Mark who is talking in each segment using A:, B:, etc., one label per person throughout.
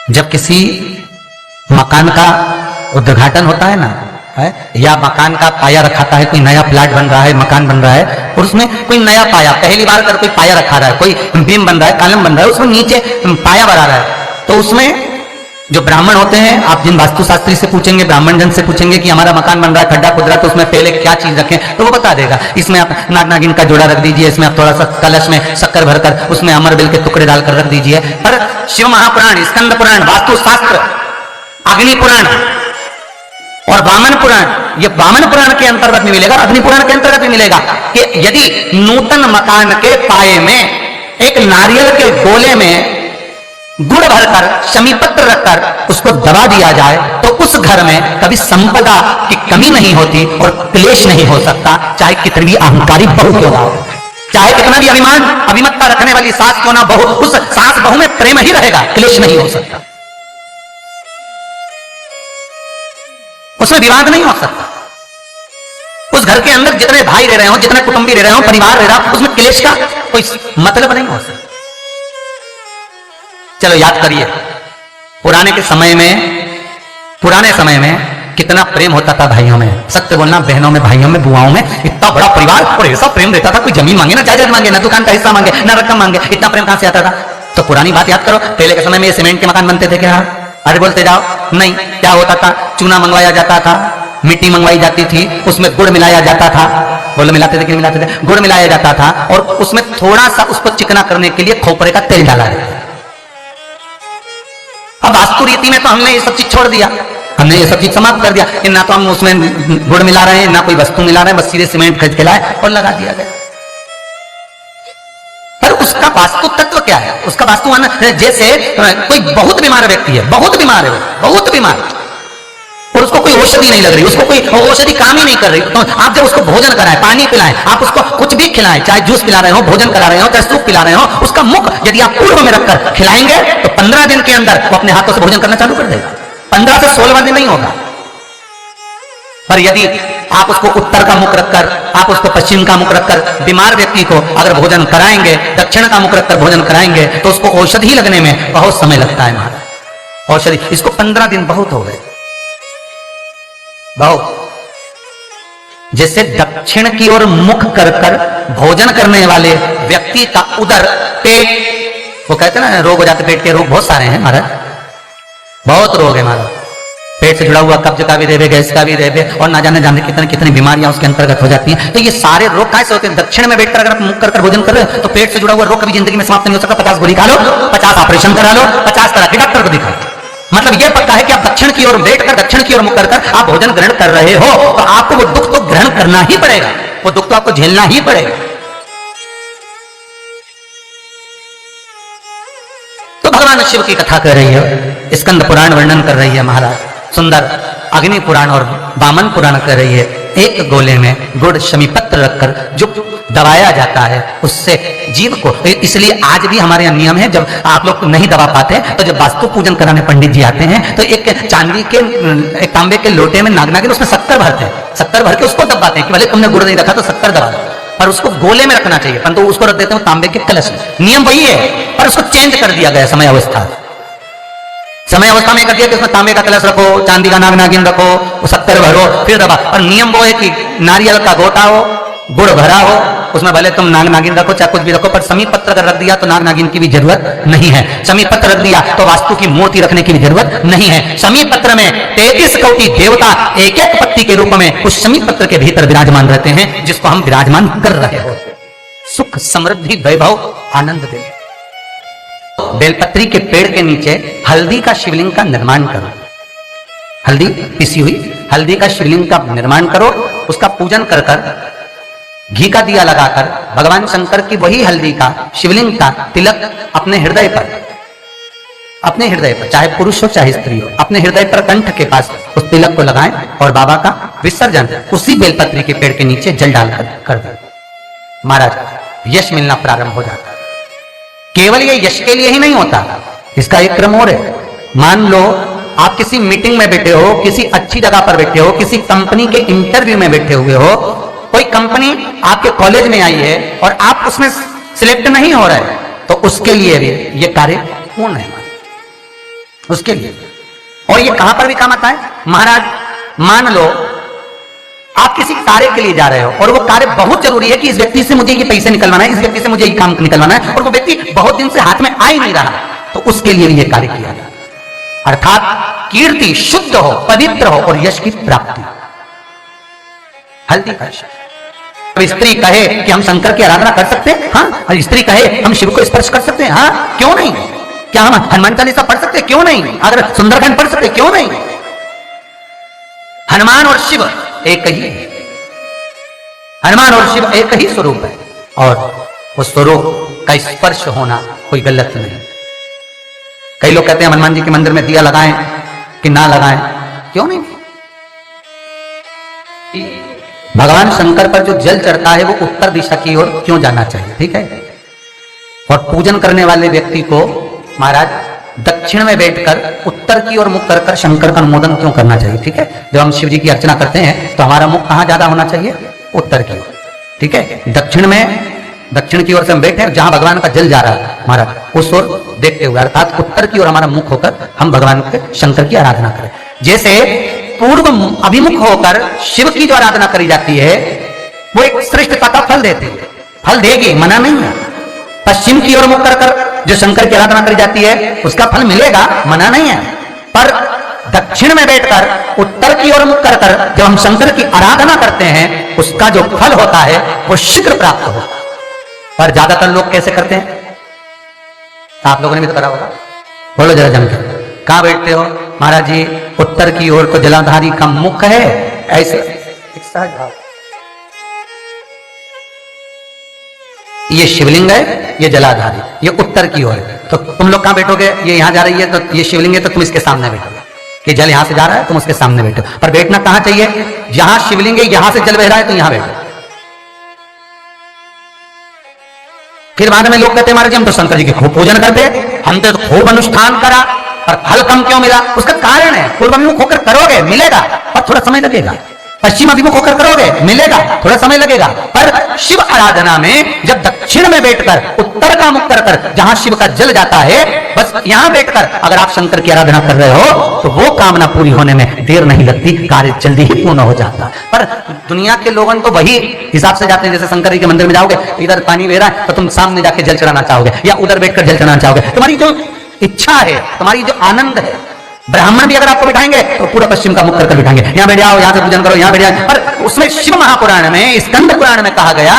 A: जब किसी मकान का उद्घाटन होता है ना, है या मकान का पाया रखाता है, कोई नया फ्लैट बन रहा है, मकान बन रहा है और उसमें कोई नया पाया, पहली बार अगर कोई पाया रखा रहा है, कोई बीम बन रहा है, कॉलम बन रहा है, उसमें नीचे पाया बना रहा है, तो उसमें जो ब्राह्मण होते हैं, आप जिन वास्तुशास्त्री से पूछेंगे, ब्राह्मण जन से पूछेंगे कि हमारा मकान बन रहा है, खड्डा खुद रहा, तो उसमें पहले क्या चीज रखें, तो वो बता देगा, इसमें आप नाग नागिन का जोड़ा रख दीजिए, इसमें आप थोड़ा सा कलश में शक्कर भरकर उसमें अमर बेल के टुकड़े डालकर रख दीजिए। पर शिव महापुराण, स्कंद पुराण, वास्तुशास्त्र, अग्नि पुराण और वामन पुराण, ये वामन पुराण के अंतर्गत में मिलेगा, अग्नि पुराण के अंतर्गत में मिलेगा कि यदि नूतन मकान के पाए में एक नारियल के गोले में गुड़ भरकर, शमीपत्र रखकर उसको दबा दिया जाए तो उस घर में कभी संपदा की कमी नहीं होती और क्लेश नहीं हो सकता, चाहे कितनी भी अहंकारी बहू क्यों ना हो, चाहे कितना भी अभिमान अभिमत्ता रखने वाली सास क्यों ना बहू, उस सास बहू में प्रेम ही रहेगा, क्लेश नहीं हो सकता, उसमें विवाद नहीं हो सकता। उस घर के अंदर जितने भाई रह रहे हो, जितने कुटुंबी रह रहे हो, परिवार रह रहा हो, उसमें क्लेश का कोई मतलब नहीं हो सकता। चलो याद करिए, पुराने समय में कितना प्रेम होता था भाइयों में, सत्य बोलना, बहनों में, भाइयों में, बुआओं में, इतना बड़ा परिवार और ऐसा प्रेम रहता था, कोई जमीन मांगे ना, जायदाद मांगे ना, दुकान का हिस्सा मांगे ना, रकम मांगे, इतना प्रेम कहां से आता था। तो पुरानी बात याद करो, पहले के समय में ये सीमेंट के मकान बनते थे क्या? अरे बोलते जाओ, नहीं, क्या होता था, चूना मंगवाया जाता था, मिट्टी मंगवाई जाती थी, उसमें गुड़ मिलाया जाता था, बोलो मिलाते थे कि नहीं मिलाते थे, गुड़ मिलाया जाता था और उसमें थोड़ा सा उसको चिकना करने के लिए खोपरे का तेल डाला जाता था। अब वास्तु रीति में तो हमने ये सब चीज छोड़ दिया, हमने ये सब चीज समाप्त कर दिया, ना तो हम उसमें गुड़ मिला रहे हैं, ना कोई वस्तु मिला रहे हैं, बस सीधे सीमेंट खरीद के लाए और लगा दिया गया। पर उसका वास्तु तत्व क्या है, उसका वास्तु, जैसे कोई बहुत बीमार व्यक्ति है, बहुत बीमार है, बहुत बीमार, और उसको कोई औषधि नहीं लग रही, उसको कोई औषधि काम ही नहीं कर रही, तो आप जब उसको भोजन कराएं, पानी पिलाएं, आप उसको कुछ भी खिलाएं, चाहे जूस पिला रहे हो, भोजन करा रहे हो, चाहे सूप पिला रहे हो, उसका मुख यदि आप पूर्व में रखकर खिलाएंगे तो 15 दिन के अंदर वो अपने हाथों से भोजन करना चालू कर देगा। 15 से 16 दिन नहीं होगा। पर यदि आप उसको उत्तर का मुख रखकर, आप उसको पश्चिम का मुख रखकर बीमार व्यक्ति को अगर भोजन कराएंगे, दक्षिण का मुख रखकर भोजन कराएंगे, तो उसको औषधि लगने में बहुत समय लगता है महाराज। औषधि इसको 15 दिन बहुत हो गए, बहुत। जैसे दक्षिण की ओर मुख कर कर भोजन करने वाले व्यक्ति का उदर, पेट, वो कहते हैं ना रोग हो जाते, पेट के रोग बहुत सारे हैं महाराज, बहुत रोग है महाराज, पेट से जुड़ा हुआ कब्ज का भी देवे, गैस का भी देवे, और ना जाने जाने कितनी कितनी बीमारियां उसके अंतर्गत हो जाती हैं। तो ये सारे रोग कैसे होते हैं? दक्षिण में बैठकर अगर आप मुख कर भोजन कर रहे हो तो पेट से जुड़ा हुआ रोग कभी जिंदगी में समाप्त नहीं हो सकता। 50 गोली खा लो, 50 ऑपरेशन करा लो, 50 तरह के डॉक्टर को दिखाओ, मतलब यह पक्का है कि आप दक्षिण की ओर बैठकर, दक्षिण की ओर मुख कर आप भोजन ग्रहण कर रहे हो तो आपको वो दुख तो ग्रहण करना ही पड़ेगा, वो दुख तो आपको झेलना ही पड़ेगा। तो भगवान शिव की कथा कर रही है, स्कंद पुराण वर्णन कर रही है महाराज, सुंदर अग्नि पुराण और वामन पुराण कर रही है। एक गोले में गुड़ शमीपत्र रखकर जो दबाया जाता है उससे जीव को, इसलिए आज भी हमारे यहाँ नियम है, जब आप लोग नहीं दबा पाते तो जब वास्तु पूजन कराने पंडित जी आते हैं तो एक चांदी के, एक तांबे के लोटे में नाग नागिन उसमें शक्कर भरते हैं, शक्कर भर के उसको दबाते हैं कि भले तुमने गुड़ नहीं रखा तो शक्कर दबा दो, पर उसको गोले में रखना चाहिए, परंतु उसको रख देते हैं तांबे के कलश में। नियम वही है पर उसको चेंज कर दिया गया समय अवस्था में कर दिया कि उसमें तांबे का कलश रखो, चांदी का नाग नागिन रखो, शक्कर भरो, फिर दबा। और नियम वो है कि नारियल का गोटा हो, गुड़ भरा हो, उसमें भले तुम नाग नागिन रखो चाहे कुछ भी रखो, पर समीप पत्र अगर रख दिया तो नाग नागिन की भी जरूरत नहीं है। समीप पत्र रख दिया तो वास्तु की मूर्ति रखने की भी जरूरत नहीं है। समीप पत्र में 33 कोटि देवता एक एक पत्ती के रूप में उस समीप पत्र के भीतर विराजमान रहते हैं, जिसको हम विराजमान कर रहे हो, सुख समृद्धि वैभव आनंद दे। बेलपत्री के पेड़ के नीचे हल्दी का शिवलिंग का निर्माण करो, हल्दी पिसी हुई हल्दी का शिवलिंग का निर्माण करो, उसका पूजन कर कर घी का दिया लगाकर भगवान शंकर की वही हल्दी का शिवलिंग का तिलक अपने हृदय पर, चाहे पुरुष हो चाहे स्त्री हो, अपने हृदय पर कंठ के पास उस तिलक को लगाएं और बाबा का विसर्जन उसी बेलपत्री के पेड़ के नीचे जल डालकर कर दें। महाराज यश मिलना प्रारंभ हो जाता है। केवल ये यश के लिए ही नहीं होता, इसका एक क्रम और है। मान लो आप किसी मीटिंग में बैठे हो, किसी अच्छी जगह पर बैठे हो, किसी कंपनी के इंटरव्यू में बैठे हुए हो, कोई कंपनी आपके कॉलेज में आई है और आप उसमें सिलेक्ट नहीं हो रहे, तो उसके लिए भी ये कार्य पूर्ण है। उसके लिए। और ये कहां पर भी काम आता है महाराज, मान लो आप किसी कार्य के लिए जा रहे हो और वो कार्य बहुत जरूरी है कि इस व्यक्ति से मुझे ये पैसे निकलवाना है, इस व्यक्ति से मुझे ये काम निकलवाना है, और वो व्यक्ति बहुत दिन से हाथ में आ ही नहीं रहा, तो उसके लिए ये कार्य किया जाता है। अर्थात कीर्ति शुद्ध हो, पवित्र हो और यश की प्राप्ति। हल्दी का अब स्त्री कहे कि हम शंकर की आराधना कर सकते हैं, हाँ, और स्त्री कहे हम शिव को स्पर्श कर सकते हैं, हाँ, क्यों नहीं? क्या हम हनुमान चालीसा पढ़ सकते हैं? क्यों नहीं? अगर सुंदरकांड पढ़ सकते, क्यों नहीं? हनुमान और शिव एक ही है, हनुमान और शिव एक ही स्वरूप है, और उस स्वरूप का स्पर्श होना कोई गलत नहीं। कई लोग कहते हैं हनुमान जी के मंदिर में दिया लगाएं कि ना लगाएं, क्यों नहीं? भगवान शंकर पर जो जल चढ़ता है वो उत्तर दिशा की ओर क्यों जाना चाहिए, ठीक है? और पूजन करने वाले व्यक्ति को महाराज दक्षिण में बैठकर उत्तर की ओर मुख कर शंकर का अनुमोदन क्यों करना चाहिए, ठीक है? जब हम शिव जी की अर्चना करते हैं तो हमारा मुख कहां ज्यादा होना चाहिए? उत्तर की ओर, ठीक है? दक्षिण में, दक्षिण की ओर से हम बैठे, जहां भगवान का जल जा रहा है महाराज उस ओर देखते हुए, अर्थात उत्तर की ओर हमारा मुख होकर हम भगवान के शंकर की आराधना करें। जैसे पूर्व अभिमुख होकर शिव की जो आराधना करी जाती है वो एक श्रेष्ठता का फल देती है, फल देगी, मना नहीं है। पश्चिम की ओर मुख कर जो शंकर की आराधना करी जाती है उसका फल मिलेगा, मना नहीं है। पर दक्षिण में बैठकर उत्तर की ओर मुख कर जब हम शंकर की आराधना करते हैं उसका जो फल होता है वो शीघ्र प्राप्त होता है। पर ज्यादातर लोग कैसे करते हैं? आप लोगों ने भी तो करा होगा, बोलो जरा जमकर, कहां बैठते हो? महाराज जी उत्तर की ओर तो जलाधारी का मुख है, ऐसे सहज भाव, ये शिवलिंग है, ये जलाधारी, ये उत्तर की ओर है, तो तुम लोग कहां बैठोगे? ये यहां जा रही है तो ये शिवलिंग है तो तुम इसके सामने बैठोगे, कि जल यहां से जा रहा है तुम उसके सामने बैठो। पर बैठना कहां चाहिए? जहां शिवलिंग है यहां से जल बह रहा है तो यहां बैठो। फिर बाद में लोग कहते हैं महाराज हम तो शंकर जी के खूब पूजन करते, हमने तो खूब अनुष्ठान करा पर फल कम क्यों मिला? उसका कारण है पूर्व अभिमुख होकर करोगे मिलेगा पर थोड़ा समय लगेगा, पश्चिम अभिमुख होकर करोगे मिलेगा, थोड़ा समय लगेगा। पर शिव आराधना में जब दक्षिण में बैठकर उत्तर का मुख कर जहां शिव का जल जाता है, बस यहां बैठकर अगर आप शंकर की आराधना कर रहे हो तो वो कामना पूरी होने में देर नहीं लगती, कार्य जल्दी ही पूर्ण हो जाता है। पर दुनिया के लोगों तो वही हिसाब से जाते हैं, जैसे शंकर जी के मंदिर में जाओगे तो इधर पानी बह रहा है तो तुम सामने जाके जल चढ़ाना चाहोगे या उधर बैठकर जल चढ़ाना चाहोगे। तुम्हारी जो इच्छा है, तुम्हारी जो आनंद है, ब्राह्मण भी अगर आपको बिठाएंगे तो पूरा पश्चिम का मुख कर बिठाएंगे, यहां बैठ जाओ, यहां से पूजन करो, यहां बैठ जाओ। पर उसमें शिव महापुराण में, स्कंद पुराण में कहा गया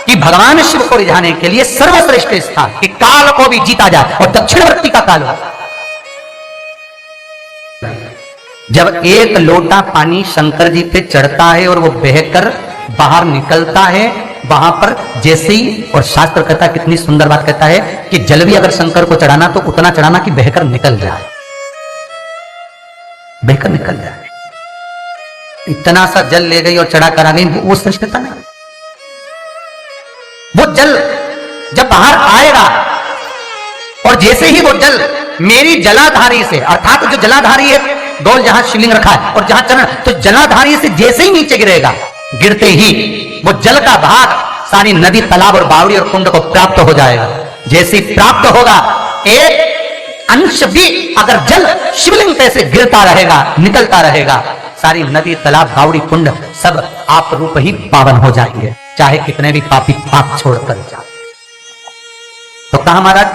A: कि भगवान शिव को रिझाने के लिए सर्वश्रेष्ठ स्थान कि काल को भी जीता जाए और दक्षिणवर्ती का काल हो। जब एक लोटा पानी शंकर जी पे चढ़ता है और वो बहकर बाहर निकलता है, वहां पर जैसे ही, और शास्त्र कहता है, कितनी सुंदर बात कहता है कि जल भी अगर शंकर को चढ़ाना तो उतना चढ़ाना कि बहकर निकल जाए, बहकर निकल जाए। इतना सा जल ले गई और चढ़ा कर आ गई, वो श्रेष्ठता नहीं। वो जल जब बाहर आएगा और जैसे ही वो जल मेरी जलाधारी से, अर्थात जो जलाधारी है गोल जहां शिवलिंग रखा है और जहां चरण, तो जलाधारी से जैसे ही नीचे गिरेगा, गिरते ही वो जल का भाग सारी नदी, तालाब और बावड़ी और कुंड को प्राप्त हो जाएगा। जैसे ही प्राप्त होगा, एक अंश भी अगर जल शिवलिंग पे से गिरता रहेगा, निकलता रहेगा, सारी नदी, तालाब, बावड़ी, कुंड सब आप रूप ही पावन हो जाएंगे, चाहे कितने भी पापी पाप छोड़कर जाए। तो कहा महाराज,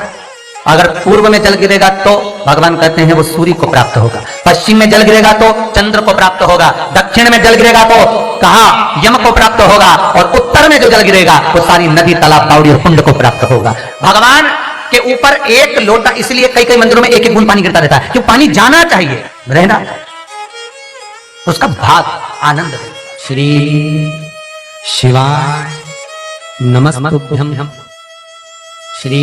A: अगर पूर्व में जल गिरेगा तो भगवान कहते हैं वो सूर्य को प्राप्त होगा, पश्चिम में जल गिरेगा तो चंद्र को प्राप्त होगा, दक्षिण में जल गिरेगा तो कहा यम को प्राप्त होगा, और उत्तर में जो जल गिरेगा वो सारी नदी, तालाब, बावड़ी और कुंड को प्राप्त होगा। भगवान के ऊपर एक लोटा, इसलिए कई कई मंदिरों में एक एक बूंद पानी गिरता रहता है, क्यों? पानी जाना चाहिए, रहना, उसका भाग आनंद है।
B: श्री शिवाय नमस्तुभ्यं। श्री